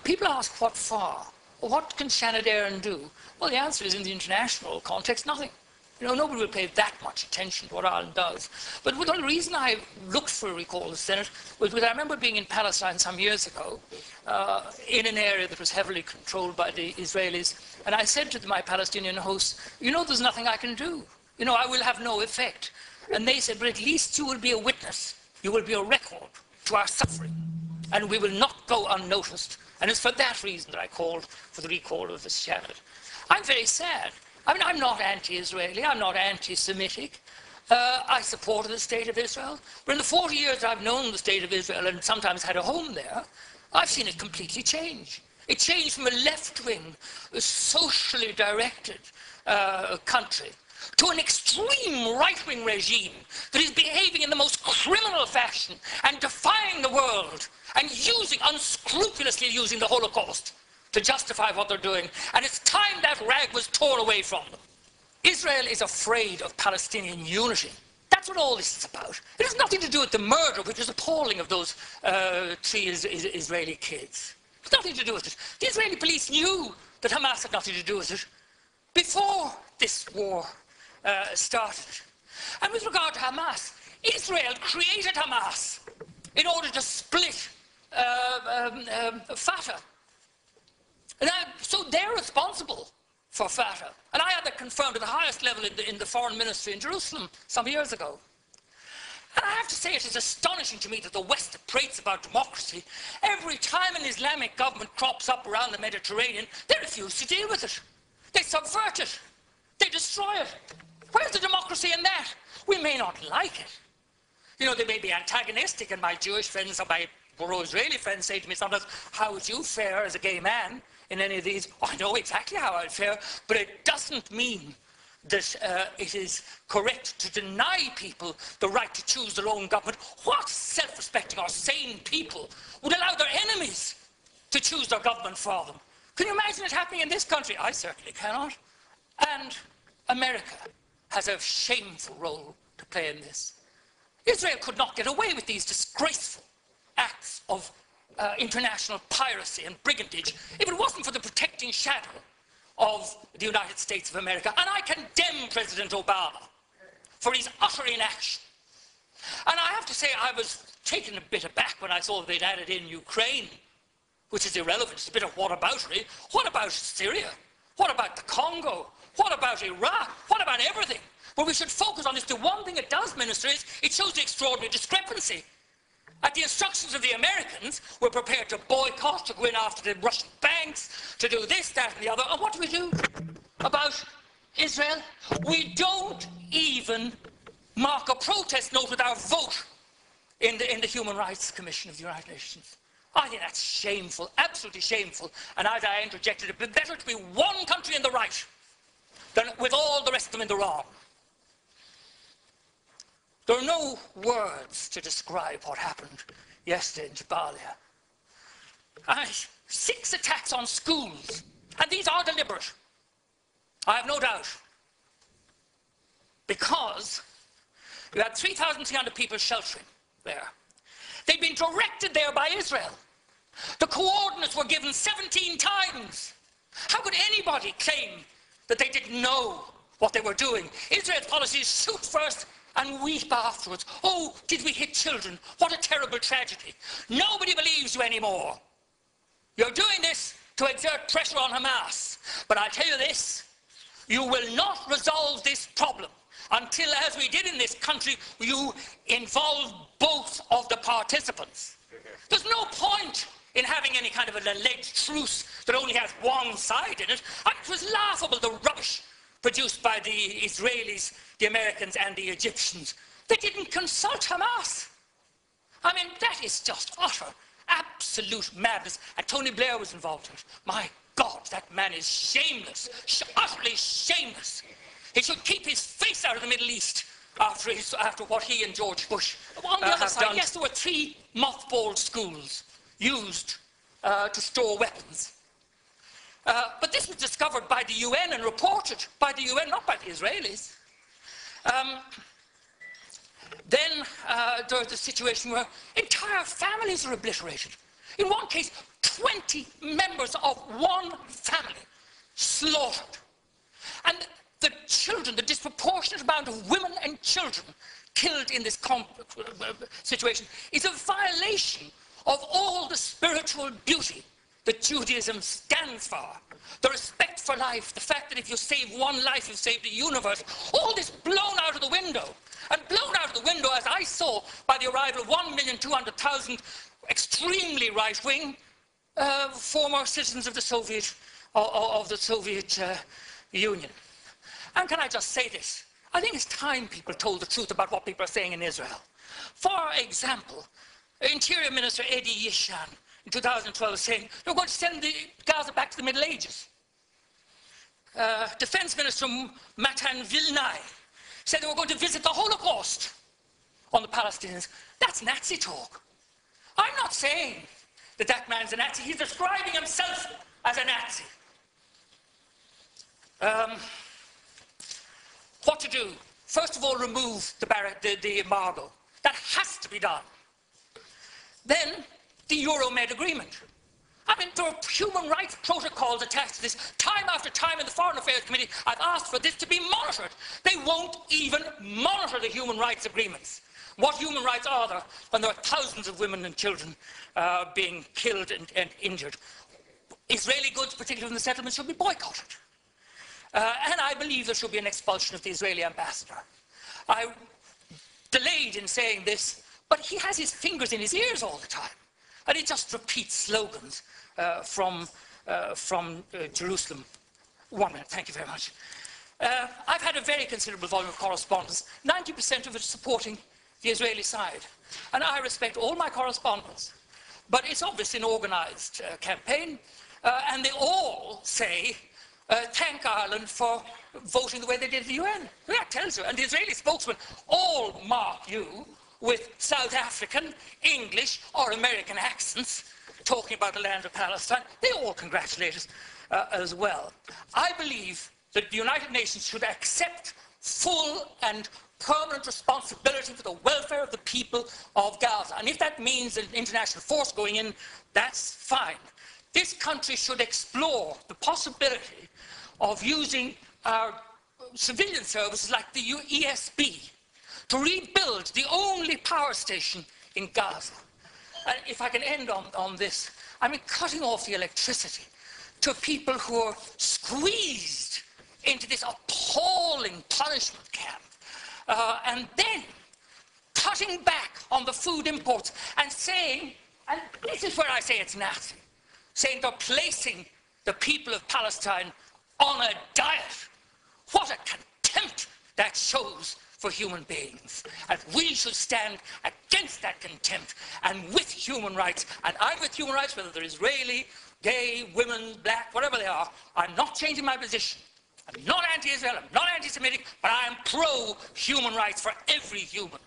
People ask what for? What can Shannon Aaron do? Well, the answer is, in the international context, nothing. You know, nobody will pay that much attention to what Ireland does. But the reason I looked for a recall of the Senate was because I remember being in Palestine some years ago, in an area that was heavily controlled by the Israelis, and I said to my Palestinian hosts, you know, there's nothing I can do. You know, I will have no effect. And they said, but at least you will be a witness. You will be a record to our suffering, and we will not go unnoticed. And it's for that reason that I called for the recall of the Senate. I'm very sad. I mean, I'm not anti-Israeli, I'm not anti-Semitic. I support the state of Israel. But in the 40 years I've known the state of Israel and sometimes had a home there, I've seen it completely change. It changed from a left-wing, socially directed country to an extreme right-wing regime that is behaving in the most criminal fashion and defying the world and unscrupulously using the Holocaust to justify what they're doing, and it's time that rag was torn away from them. Israel is afraid of Palestinian unity. That's what all this is about. It has nothing to do with the murder, which is appalling, of those 3 Israeli kids. It's nothing to do with it. The Israeli police knew that Hamas had nothing to do with it before this war started. And with regard to Hamas, Israel created Hamas in order to split Fatah. So they're responsible for Fatah. And I had that confirmed at the highest level in the foreign ministry in Jerusalem some years ago. And I have to say, it is astonishing to me that the West that prates about democracy, every time an Islamic government crops up around the Mediterranean, they refuse to deal with it. They subvert it. They destroy it. Where's the democracy in that? We may not like it. You know, they may be antagonistic, and my Jewish friends or my pro-Israeli friends say to me sometimes, how would you fare as a gay man in any of these? Oh, I know exactly how I'd fare, but it doesn't mean that it is correct to deny people the right to choose their own government. What self-respecting or sane people would allow their enemies to choose their government for them? Can you imagine it happening in this country? I certainly cannot. And America has a shameful role to play in this. Israel could not get away with these disgraceful acts of international piracy and brigandage if it wasn't for the protecting shadow of the United States of America. And I condemn President Obama for his utter inaction. And I have to say, I was taken a bit aback when I saw they'd added in Ukraine, which is irrelevant. It's a bit of whataboutery. What about Syria? What about the Congo? What about Iraq? What about everything? Well, we should focus on this. The one thing it does, Minister, is it shows the extraordinary discrepancy. At the instructions of the Americans, we're prepared to boycott, to go in after the Russian banks, to do this, that, and the other. And what do about Israel? We don't even mark a protest note with our vote in the Human Rights Commission of the United Nations. I think that's shameful, absolutely shameful. And as I interjected, it would be better to be one country in the right than with all the rest of them in the wrong. There are no words to describe what happened yesterday in Jabalia. 6 attacks on schools, and these are deliberate. I have no doubt. Because you had 3,300 people sheltering there. They'd been directed there by Israel. The coordinates were given 17 times. How could anybody claim that they didn't know what they were doing? Israel's policy is shoot first and weep afterwards. Oh, did we hit children? What a terrible tragedy. Nobody believes you anymore. You're doing this to exert pressure on Hamas. But I'll tell you this, you will not resolve this problem until, as we did in this country, you involve both of the participants. There's no point in having any kind of an alleged truce that only has one side in it. And it was laughable, the rubbish produced by the Israelis, the Americans, and the Egyptians. They didn't consult Hamas. I mean, that is just utter, absolute madness. And Tony Blair was involved in it. My God, that man is shameless, utterly shameless. He should keep his face out of the Middle East after what he and George Bush on the other side, done. Yes, there were 3 mothballed schools used to store weapons. But this was discovered by the UN and reported by the UN, not by the Israelis. Then there's a situation where entire families are obliterated. In one case, 20 members of one family slaughtered. And the children, the disproportionate amount of women and children killed in this situation is a violation of all the spiritual beauty that Judaism stands for. The respect for life, the fact that if you save one life, you've saved the universe. All this blown out of the window. And blown out of the window, as I saw, by the arrival of 1,200,000 extremely right-wing former citizens of the Soviet Union. And can I just say this? I think it's time people told the truth about what people are saying in Israel. For example, Interior Minister Eddie Yishan in 2012 saying they're going to send the Gaza back to the Middle Ages. Defense Minister Matan Vilnai said they were going to visit the Holocaust on the Palestinians. That's Nazi talk. I'm not saying that that man's a Nazi. He's describing himself as a Nazi. What to do? First of all, remove the embargo. That has to be done. Then, the Euromed agreement. I mean, there are human rights protocols attached to this. Time after time in the Foreign Affairs Committee, I've asked for this to be monitored. They won't even monitor the human rights agreements. What human rights are there when there are thousands of women and children being killed and injured? Israeli goods, particularly in the settlements, should be boycotted. And I believe there should be an expulsion of the Israeli ambassador. I delayed in saying this, but he has his fingers in his ears all the time. And he just repeats slogans from Jerusalem. 1 minute, thank you very much. I've had a very considerable volume of correspondence, 90% of it supporting the Israeli side. And I respect all my correspondence. But it's obviously an organized campaign, and they all say, thank Ireland for voting the way they did at the UN. Well, that tells you. And the Israeli spokesman all mark you with South African, English, or American accents, talking about the land of Palestine. They all congratulate us as well. I believe that the United Nations should accept full and permanent responsibility for the welfare of the people of Gaza. And if that means an international force going in, that's fine. This country should explore the possibility of using our civilian services like the ESB to rebuild the only power station in Gaza. And if I can end on this, I mean, cutting off the electricity to people who are squeezed into this appalling punishment camp, and then cutting back on the food imports and saying, and this is where I say it's Nazi, saying they're placing the people of Palestine on a diet. What a contempt that shows for human beings. And we should stand against that contempt and with human rights. And I'm with human rights, whether they're Israeli, gay, women, black, whatever they are. I'm not changing my position. I'm not anti-Israel, I'm not anti-Semitic, but I am pro-human rights for every human.